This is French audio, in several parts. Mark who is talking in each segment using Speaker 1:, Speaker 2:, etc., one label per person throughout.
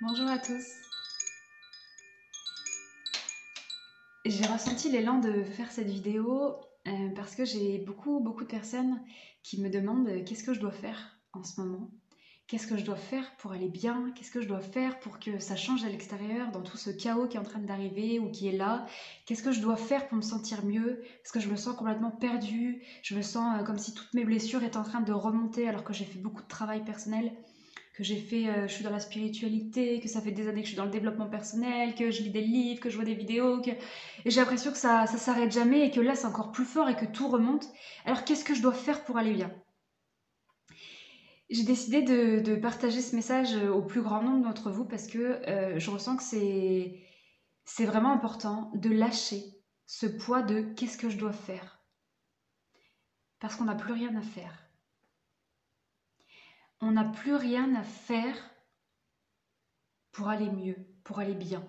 Speaker 1: Bonjour à tous. J'ai ressenti l'élan de faire cette vidéo parce que j'ai beaucoup de personnes qui me demandent qu'est-ce que je dois faire en ce moment. Qu'est-ce que je dois faire pour aller bien? Qu'est-ce que je dois faire pour que ça change à l'extérieur dans tout ce chaos qui est en train d'arriver ou qui est là? Qu'est-ce que je dois faire pour me sentir mieux? Parce que je me sens complètement perdue. Je me sens comme si toutes mes blessures étaient en train de remonter alors que j'ai fait beaucoup de travail personnel, que j'ai fait, je suis dans la spiritualité, que ça fait des années que je suis dans le développement personnel, que je lis des livres, que je vois des vidéos, et j'ai l'impression que ça s'arrête jamais et que là c'est encore plus fort et que tout remonte. Alors qu'est-ce que je dois faire pour aller bien? J'ai décidé de partager ce message au plus grand nombre d'entre vous parce que je ressens que c'est vraiment important de lâcher ce poids de qu'est-ce que je dois faire. Parce qu'on n'a plus rien à faire. On n'a plus rien à faire pour aller mieux, pour aller bien.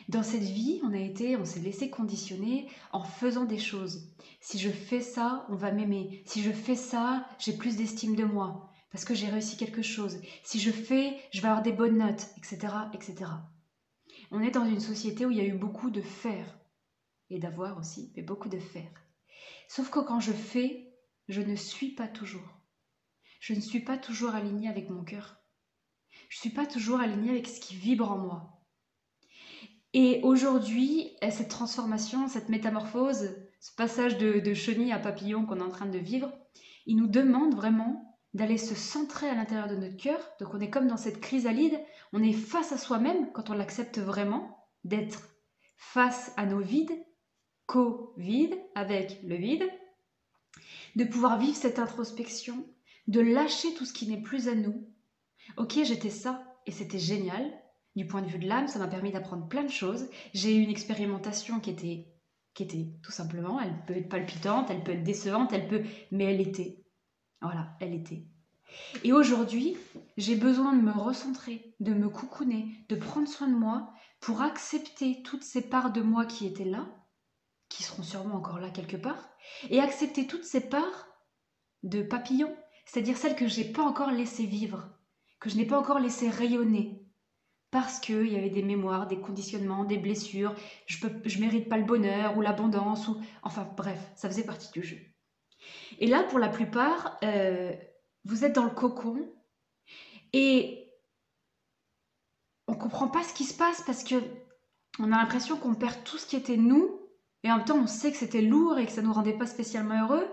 Speaker 1: Dans cette vie, on s'est laissé conditionner en faisant des choses. Si je fais ça, on va m'aimer. Si je fais ça, j'ai plus d'estime de moi parce que j'ai réussi quelque chose. Si je fais, je vais avoir des bonnes notes, etc., etc. On est dans une société où il y a eu beaucoup de faire et d'avoir aussi, mais beaucoup de faire. Sauf que quand je fais, je ne suis pas toujours. Je ne suis pas toujours alignée avec mon cœur. Je ne suis pas toujours alignée avec ce qui vibre en moi. Et aujourd'hui, cette transformation, cette métamorphose, ce passage de chenille à papillon qu'on est en train de vivre, il nous demande vraiment d'aller se centrer à l'intérieur de notre cœur. Donc on est comme dans cette chrysalide, on est face à soi-même quand on l'accepte vraiment, d'être face à nos vides, co-vide avec le vide, de pouvoir vivre cette introspection, de lâcher tout ce qui n'est plus à nous. Ok, j'étais ça et c'était génial. Du point de vue de l'âme, ça m'a permis d'apprendre plein de choses. J'ai eu une expérimentation qui était tout simplement, elle peut être palpitante, elle peut être décevante, mais elle était. Voilà, elle était. Et aujourd'hui, j'ai besoin de me recentrer, de me coucouner, de prendre soin de moi pour accepter toutes ces parts de moi qui étaient là, qui seront sûrement encore là quelque part, et accepter toutes ces parts de papillons, c'est-à-dire celles que je n'ai pas encore laissées vivre, que je n'ai pas encore laissé rayonner, parce qu'il y avait des mémoires, des conditionnements, des blessures, je mérite pas le bonheur ou l'abondance, ou enfin bref, ça faisait partie du jeu. Et là, pour la plupart, vous êtes dans le cocon et on comprend pas ce qui se passe parce que on a l'impression qu'on perd tout ce qui était nous, et en même temps on sait que c'était lourd et que ça nous rendait pas spécialement heureux,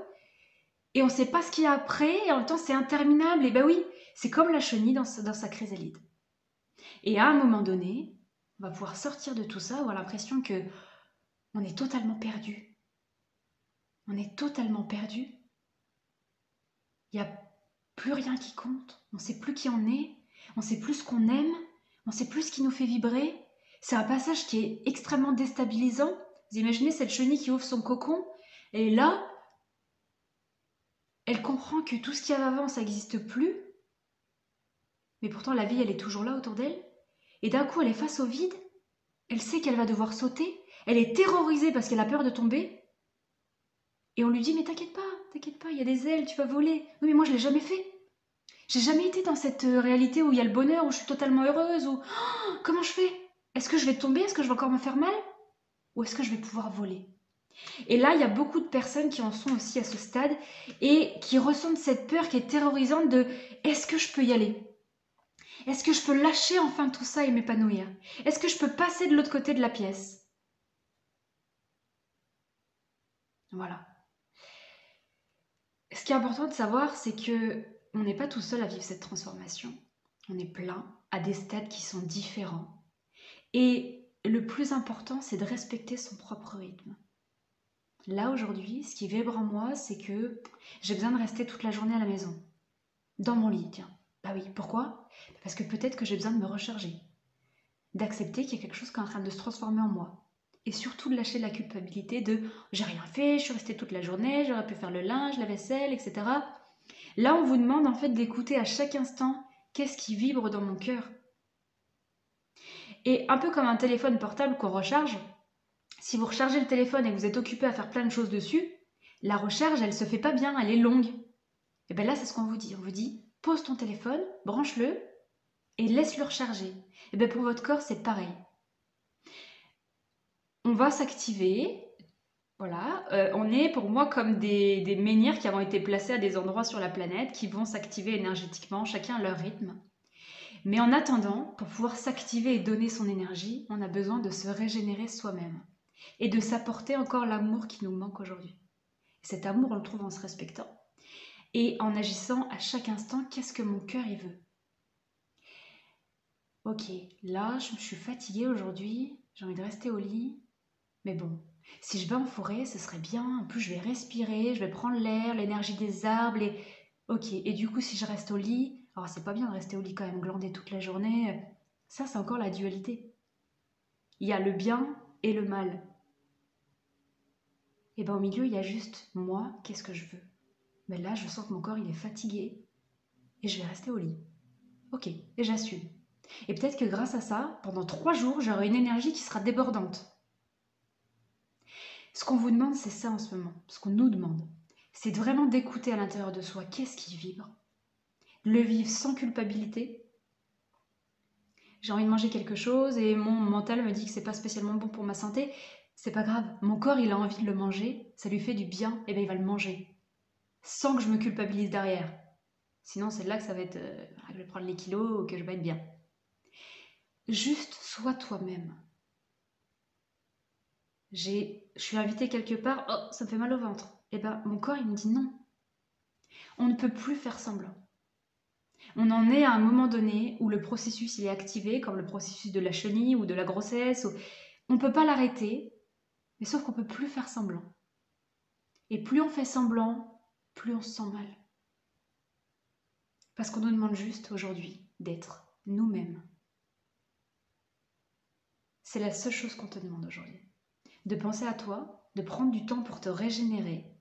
Speaker 1: et on sait pas ce qu'il y a après, et en même temps c'est interminable, et ben oui, c'est comme la chenille dans sa chrysalide. Et à un moment donné, on va pouvoir sortir de tout ça, avoir l'impression que on est totalement perdu. On est totalement perdu. Il n'y a plus rien qui compte. On ne sait plus qui on est. On ne sait plus ce qu'on aime. On ne sait plus ce qui nous fait vibrer. C'est un passage qui est extrêmement déstabilisant. Vous imaginez cette chenille qui ouvre son cocon. Et là, elle comprend que tout ce qu'il y avait avant, ça n'existe plus. Mais pourtant, la vie, elle est toujours là autour d'elle. Et d'un coup, elle est face au vide. Elle sait qu'elle va devoir sauter. Elle est terrorisée parce qu'elle a peur de tomber. Et on lui dit, mais t'inquiète pas, il y a des ailes, tu vas voler. Oui, mais moi, je l'ai jamais fait. J'ai jamais été dans cette réalité où il y a le bonheur, où je suis totalement heureuse, où... Oh, comment je fais? Est-ce que je vais tomber? Est-ce que je vais encore me faire mal? Ou est-ce que je vais pouvoir voler? Et là, il y a beaucoup de personnes qui en sont aussi à ce stade et qui ressentent cette peur qui est terrorisante de est-ce que je peux y aller? Est-ce que je peux lâcher enfin tout ça et m'épanouir? Est-ce que je peux passer de l'autre côté de la pièce? Voilà. Ce qui est important de savoir, c'est que on n'est pas tout seul à vivre cette transformation. On est plein, à des stades qui sont différents. Et le plus important, c'est de respecter son propre rythme. Là, aujourd'hui, ce qui vibre en moi, c'est que j'ai besoin de rester toute la journée à la maison. Dans mon lit, tiens. Bah oui, pourquoi? Parce que peut-être que j'ai besoin de me recharger. D'accepter qu'il y a quelque chose qui est en train de se transformer en moi. Et surtout de lâcher la culpabilité de j'ai rien fait, je suis restée toute la journée, j'aurais pu faire le linge, la vaisselle, etc. Là, on vous demande en fait d'écouter à chaque instant qu'est-ce qui vibre dans mon cœur. Et un peu comme un téléphone portable qu'on recharge, si vous rechargez le téléphone et que vous êtes occupé à faire plein de choses dessus, la recharge, elle se fait pas bien, elle est longue. Et bien là, c'est ce qu'on vous dit. On vous dit, pose ton téléphone, branche-le, et laisse-le recharger. Et bien pour votre corps, c'est pareil. On va s'activer. Voilà, on est pour moi comme des menhirs qui avons été placés à des endroits sur la planète qui vont s'activer énergétiquement, chacun à leur rythme. Mais en attendant, pour pouvoir s'activer et donner son énergie, on a besoin de se régénérer soi-même et de s'apporter encore l'amour qui nous manque aujourd'hui. Cet amour, on le trouve en se respectant et en agissant à chaque instant, qu'est-ce que mon cœur il veut. Ok, là, je suis fatiguée aujourd'hui, j'ai envie de rester au lit, mais bon, si je vais en forêt, ce serait bien. En plus, je vais respirer, je vais prendre l'air, l'énergie des arbres. Ok, et du coup, si je reste au lit, alors c'est pas bien de rester au lit quand même, glander toute la journée. Ça, c'est encore la dualité. Il y a le bien et le mal. Et ben au milieu, il y a juste moi, qu'est-ce que je veux. Mais là, je sens que mon corps, il est fatigué et je vais rester au lit. Ok, et j'assume. Et peut-être que grâce à ça, pendant 3 jours, j'aurai une énergie qui sera débordante. Ce qu'on vous demande, c'est ça en ce moment. Ce qu'on nous demande, c'est vraiment d'écouter à l'intérieur de soi qu'est-ce qui vibre. Le vivre sans culpabilité. J'ai envie de manger quelque chose et mon mental me dit que c'est pas spécialement bon pour ma santé. C'est pas grave. Mon corps, il a envie de le manger. Ça lui fait du bien. Et bien, il va le manger. Sans que je me culpabilise derrière. Sinon, c'est là que ça va être... je vais prendre les kilos ou que je vais être bien. Juste sois toi-même. Je suis invitée quelque part, oh, ça me fait mal au ventre. Et ben, mon corps, il me dit non. On ne peut plus faire semblant. On en est à un moment donné où le processus il est activé, comme le processus de la chenille ou de la grossesse. On ne peut pas l'arrêter, mais sauf qu'on ne peut plus faire semblant. Et plus on fait semblant, plus on se sent mal. Parce qu'on nous demande juste aujourd'hui d'être nous-mêmes. C'est la seule chose qu'on te demande aujourd'hui. De penser à toi, de prendre du temps pour te régénérer.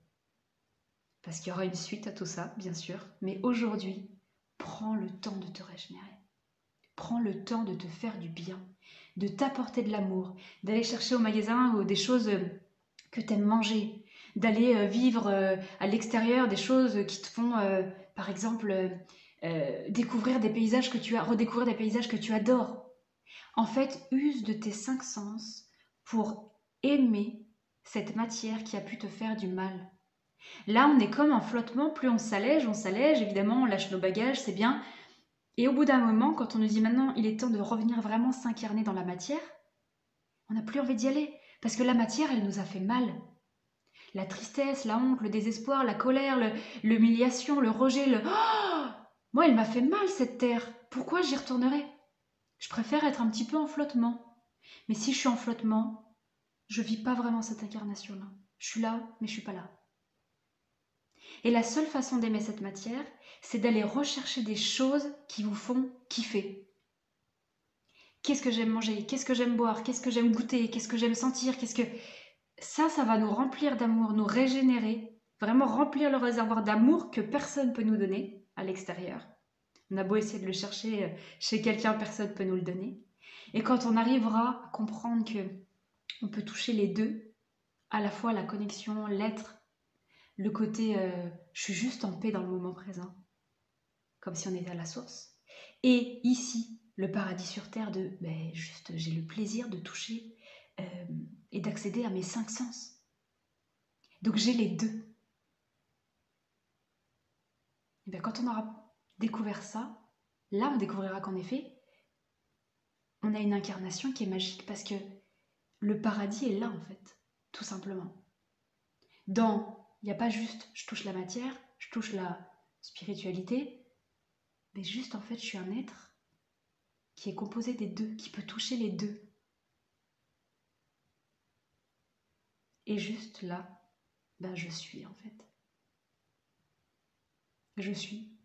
Speaker 1: Parce qu'il y aura une suite à tout ça, bien sûr. Mais aujourd'hui, prends le temps de te régénérer. Prends le temps de te faire du bien, de t'apporter de l'amour, d'aller chercher au magasin des choses que tu aimes manger, d'aller vivre à l'extérieur des choses qui te font, par exemple, découvrir des paysages redécouvrir des paysages que tu adores. En fait, use de tes 5 sens pour aimer cette matière qui a pu te faire du mal. Là, on est comme en flottement, plus on s'allège, évidemment, on lâche nos bagages, c'est bien. Et au bout d'un moment, quand on nous dit maintenant, il est temps de revenir vraiment s'incarner dans la matière, on n'a plus envie d'y aller. Parce que la matière, elle nous a fait mal. La tristesse, la honte, le désespoir, la colère, l'humiliation, le rejet, Oh, moi, elle m'a fait mal, cette terre. Pourquoi j'y retournerai? Je préfère être un petit peu en flottement. Mais si je suis en flottement, je vis pas vraiment cette incarnation-là. Je suis là, mais je suis pas là. Et la seule façon d'aimer cette matière, c'est d'aller rechercher des choses qui vous font kiffer. Qu'est-ce que j'aime manger? Qu'est-ce que j'aime boire? Qu'est-ce que j'aime goûter? Qu'est-ce que j'aime sentir? Ça va nous remplir d'amour, nous régénérer, vraiment remplir le réservoir d'amour que personne ne peut nous donner à l'extérieur. On a beau essayer de le chercher chez quelqu'un, personne ne peut nous le donner. Et quand on arrivera à comprendre que on peut toucher les deux, à la fois la connexion, l'être, le côté je suis juste en paix dans le moment présent, comme si on était à la source. Et ici, le paradis sur terre de juste j'ai le plaisir de toucher et d'accéder à mes 5 sens. Donc j'ai les deux. Et bien quand on aura découvert ça, là on découvrira qu'en effet, on a une incarnation qui est magique parce que le paradis est là en fait, tout simplement. Il n'y a pas juste je touche la matière, je touche la spiritualité, mais juste en fait je suis un être qui est composé des deux, qui peut toucher les deux. Et juste là, je suis en fait. Je suis.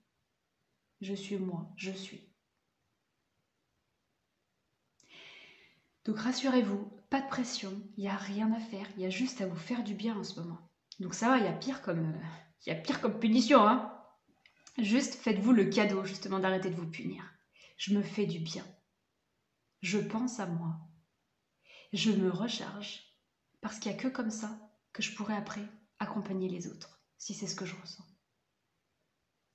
Speaker 1: Je suis moi, je suis. Donc rassurez-vous, pas de pression, il n'y a rien à faire, il y a juste à vous faire du bien en ce moment. Donc ça va, il y a pire comme punition, hein. Juste faites-vous le cadeau justement d'arrêter de vous punir. Je me fais du bien. Je pense à moi. Je me recharge. Parce qu'il n'y a que comme ça que je pourrai après accompagner les autres, si c'est ce que je ressens.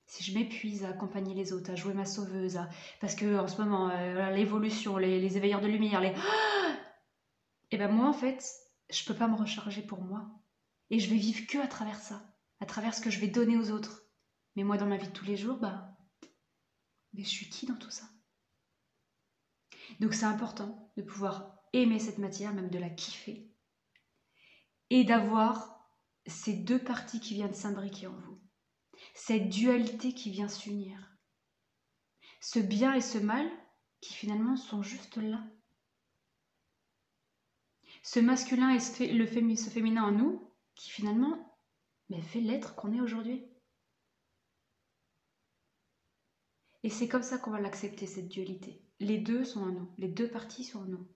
Speaker 1: si je m'épuise à accompagner les autres, à jouer ma sauveuse, parce que en ce moment, l'évolution, les éveilleurs de lumière, et ben moi en fait, je peux pas me recharger pour moi. Et je vais vivre que à travers ça, à travers ce que je vais donner aux autres. Mais moi dans ma vie de tous les jours, mais je suis qui dans tout ça? Donc c'est important de pouvoir aimer cette matière, même de la kiffer, et d'avoir ces deux parties qui viennent s'imbriquer en vous. Cette dualité qui vient s'unir. Ce bien et ce mal qui finalement sont juste là. Ce masculin et ce féminin en nous qui finalement fait l'être qu'on est aujourd'hui. Et c'est comme ça qu'on va l'accepter, cette dualité. Les deux sont en nous, les deux parties sont en nous.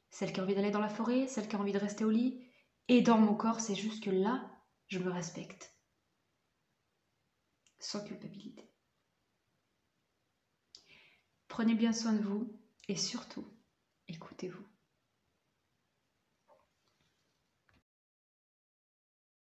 Speaker 1: Celle qui a envie d'aller dans la forêt, celle qui a envie de rester au lit. Et dans mon corps, c'est juste que là, je me respecte. Sans culpabilité. Prenez bien soin de vous et surtout, écoutez-vous.